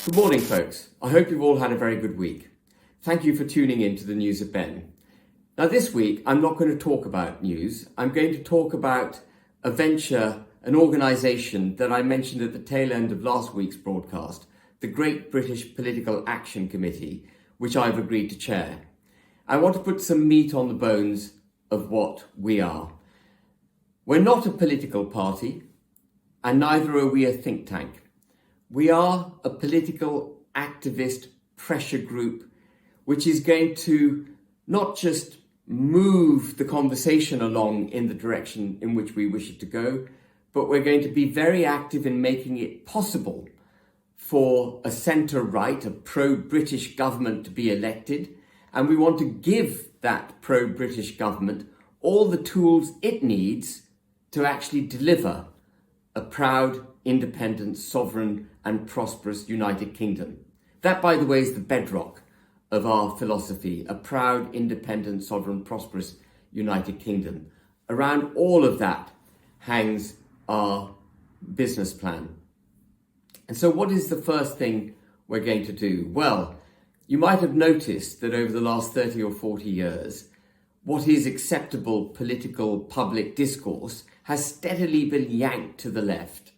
Good morning, folks. I hope you've all had a very good week. Thank you for tuning in to the News of Ben. Now, this week, I'm not going to talk about news. I'm going to talk about a venture, an organisation that I mentioned at the tail end of last week's broadcast, the Great British Political Action Committee, which I've agreed to chair. I want to put some meat on the bones of what we are. We're not a political party, and neither are we a think tank. We are a political activist pressure group which is going to not just move the conversation along in the direction in which we wish it to go, but we're going to be very active in making it possible for a centre-right, a pro-British government to be elected. And we want to give that pro-British government all the tools it needs to actually deliver a proud, independent, sovereign and prosperous United Kingdom. That, by the way, is the bedrock of our philosophy, a proud, independent, sovereign, prosperous United Kingdom. Around all of that hangs our business plan. And so what is the first thing we're going to do? Well, you might have noticed that over the last 30 or 40 years, what is acceptable political public discourse has steadily been yanked to the left.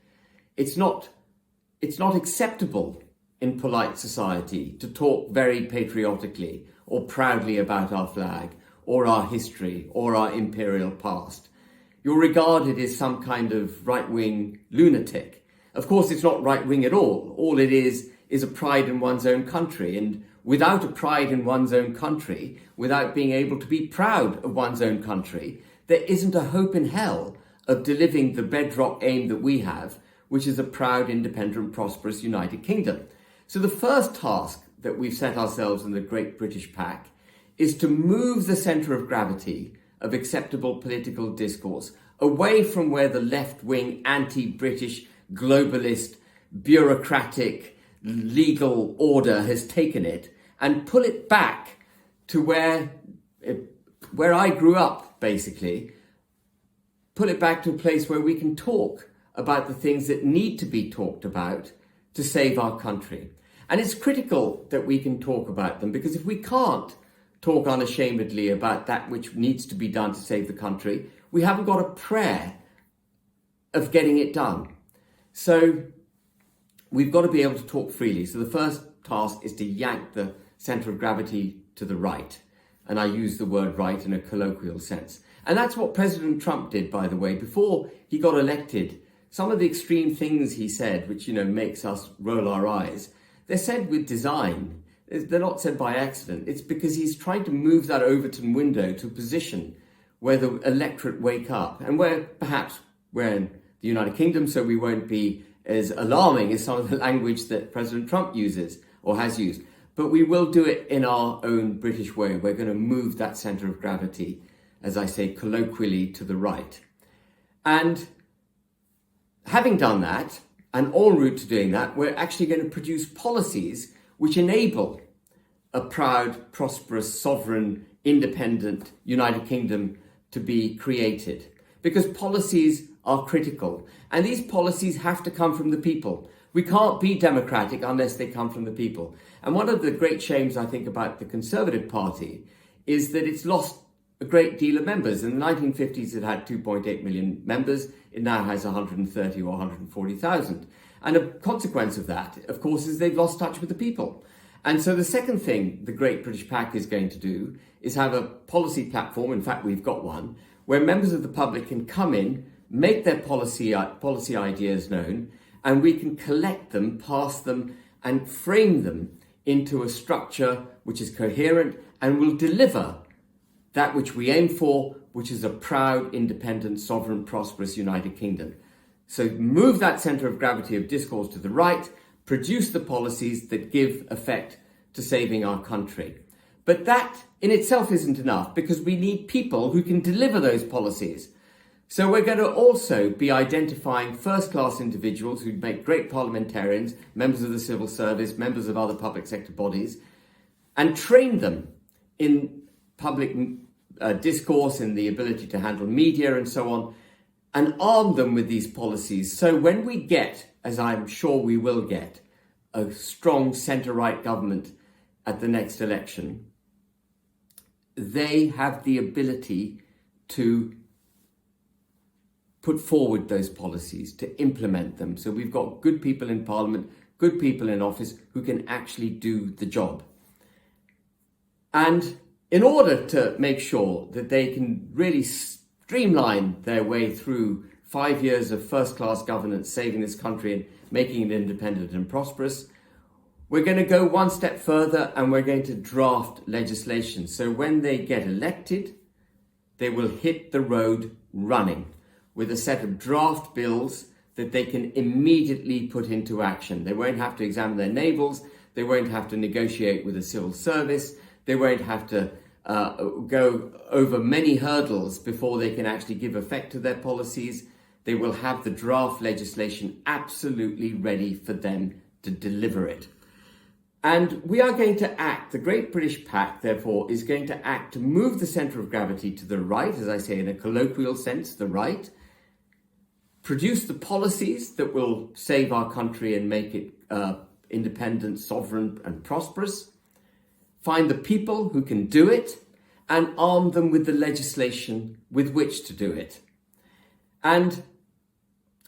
It's not acceptable in polite society to talk very patriotically or proudly about our flag or our history or our imperial past. You're regarded as some kind of right-wing lunatic. Of course, it's not right-wing at all. All it is a pride in one's own country. And without a pride in one's own country, without being able to be proud of one's own country, there isn't a hope in hell of delivering the bedrock aim that we have, which is a proud, independent, prosperous United Kingdom. So the first task that we've set ourselves in the Great British Pack is to move the centre of gravity of acceptable political discourse away from where the left-wing, anti-British, globalist, bureaucratic, legal order has taken it and pull it back to where I grew up, basically. Pull it back to a place where we can talk about the things that need to be talked about to save our country. And it's critical that we can talk about them, because if we can't talk unashamedly about that which needs to be done to save the country, we haven't got a prayer of getting it done. So we've got to be able to talk freely. So the first task is to yank the centre of gravity to the right. And I use the word right in a colloquial sense. And that's what President Trump did, by the way. Before he got elected, some of the extreme things he said, which, makes us roll our eyes, they're said with design. They're not said by accident. It's because he's trying to move that Overton window to a position where the electorate wake up, and where perhaps we're in the United Kingdom, so we won't be as alarming as some of the language that President Trump uses or has used. But we will do it in our own British way. We're going to move that centre of gravity, as I say colloquially, to the right. And having done that, and en route to doing that, we're actually going to produce policies which enable a proud, prosperous, sovereign, independent United Kingdom to be created. Because policies are critical, and these policies have to come from the people. We can't be democratic unless they come from the people. And one of the great shames, I think, about the Conservative Party is that it's lost a great deal of members. In the 1950s, it had 2.8 million members. It now has 130 or 140,000. And a consequence of that, of course, is they've lost touch with the people. And so the second thing the Great British Pack is going to do is have a policy platform, in fact, we've got one, where members of the public can come in, make their policy ideas known, and we can collect them, pass them, and frame them into a structure which is coherent and will deliver that which we aim for, which is a proud, independent, sovereign, prosperous United Kingdom. So move that centre of gravity of discourse to the right, produce the policies that give effect to saving our country. But that in itself isn't enough, because we need people who can deliver those policies. So we're going to also be identifying first-class individuals who'd make great parliamentarians, members of the civil service, members of other public sector bodies, and train them in public discourse, in the ability to handle media and so on, and arm them with these policies. So when we get, as I'm sure we will get, a strong centre-right government at the next election, they have the ability to put forward those policies, to implement them. So we've got good people in Parliament, good people in office who can actually do the job. And in order to make sure that they can really streamline their way through 5 years of first-class governance, saving this country and making it independent and prosperous, we're going to go one step further and we're going to draft legislation. So when they get elected, they will hit the road running with a set of draft bills that they can immediately put into action. They won't have to examine their navels. They won't have to negotiate with the civil service. They won't have to go over many hurdles before they can actually give effect to their policies. They will have the draft legislation absolutely ready for them to deliver it. And we are going to act, the Great British Pact, therefore, is going to act to move the centre of gravity to the right, as I say in a colloquial sense, the right, produce the policies that will save our country and make it independent, sovereign and prosperous, find the people who can do it, and arm them with the legislation with which to do it. And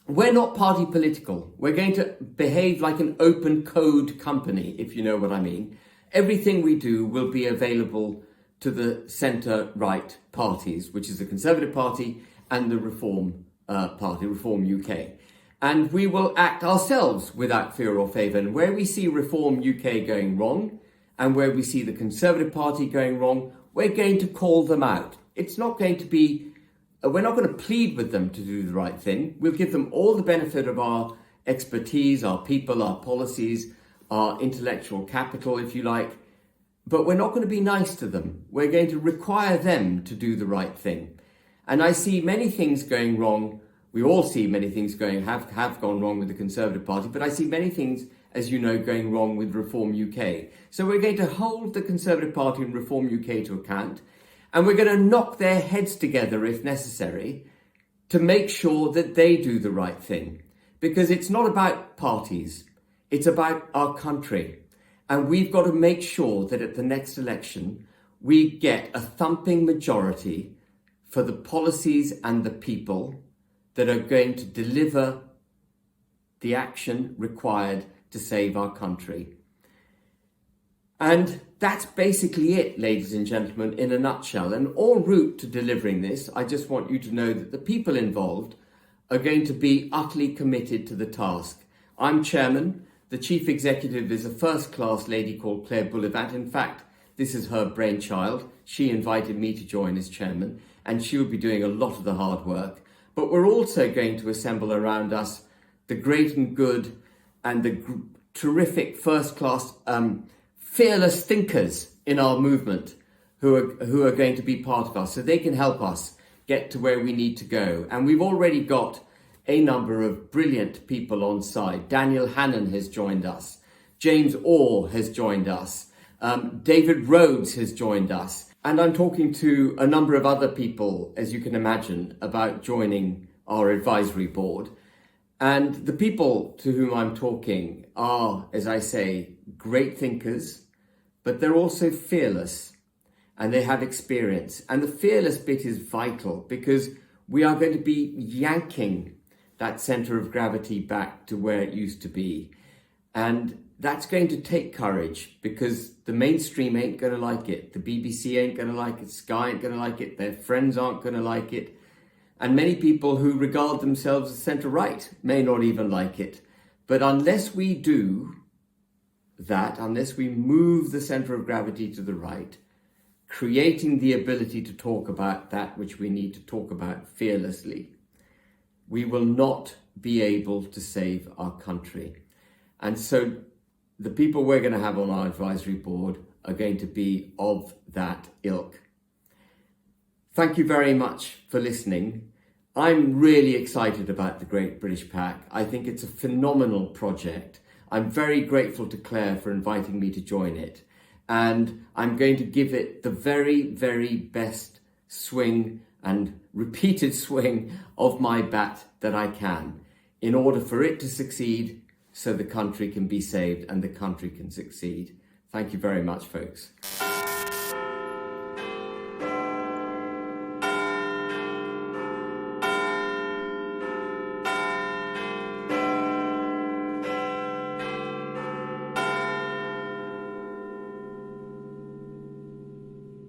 we're not party political. We're going to behave like an open code company, if you know what I mean. Everything we do will be available to the centre-right parties, which is the Conservative Party and the Reform Party, Reform UK. And we will act ourselves without fear or favour. And where we see Reform UK going wrong, and where we see the Conservative Party going wrong, we're going to call them out. It's not going to be, we're not going to plead with them to do the right thing. We'll give them all the benefit of our expertise, our people, our policies, our intellectual capital, if you like. But we're not going to be nice to them. We're going to require them to do the right thing. And I see many things going wrong. We all see many things have gone wrong with the Conservative Party, but I see many things, as you know, going wrong with Reform UK. So we're going to hold the Conservative Party and Reform UK to account, and we're going to knock their heads together if necessary to make sure that they do the right thing. Because it's not about parties, it's about our country. And we've got to make sure that at the next election, we get a thumping majority for the policies and the people that are going to deliver the action required to save our country. And that's basically it, ladies and gentlemen, in a nutshell. And en route to delivering this, I just want you to know that the people involved are going to be utterly committed to the task. I'm chairman. The chief executive is a first-class lady called Claire Bullivant. In fact, this is her brainchild. She invited me to join as chairman, and she will be doing a lot of the hard work. But we're also going to assemble around us the great and good and the terrific first-class fearless thinkers in our movement who are going to be part of us, so they can help us get to where we need to go. And we've already got a number of brilliant people on side. Daniel Hannan has joined us. James Orr has joined us. David Rhodes has joined us. And I'm talking to a number of other people, as you can imagine, about joining our advisory board. And the people to whom I'm talking are, as I say, great thinkers, but they're also fearless and they have experience. And the fearless bit is vital because we are going to be yanking that centre of gravity back to where it used to be. And that's going to take courage because the mainstream ain't going to like it. The BBC ain't going to like it. Sky ain't going to like it. Their friends aren't going to like it. And many people who regard themselves as centre-right may not even like it. But unless we do that, unless we move the centre of gravity to the right, creating the ability to talk about that which we need to talk about fearlessly, we will not be able to save our country. And so the people we're going to have on our advisory board are going to be of that ilk. Thank you very much for listening. I'm really excited about the Great British Pack. I think it's a phenomenal project. I'm very grateful to Claire for inviting me to join it. And I'm going to give it the very, very best swing and repeated swing of my bat that I can in order for it to succeed, so the country can be saved and the country can succeed. Thank you very much, folks.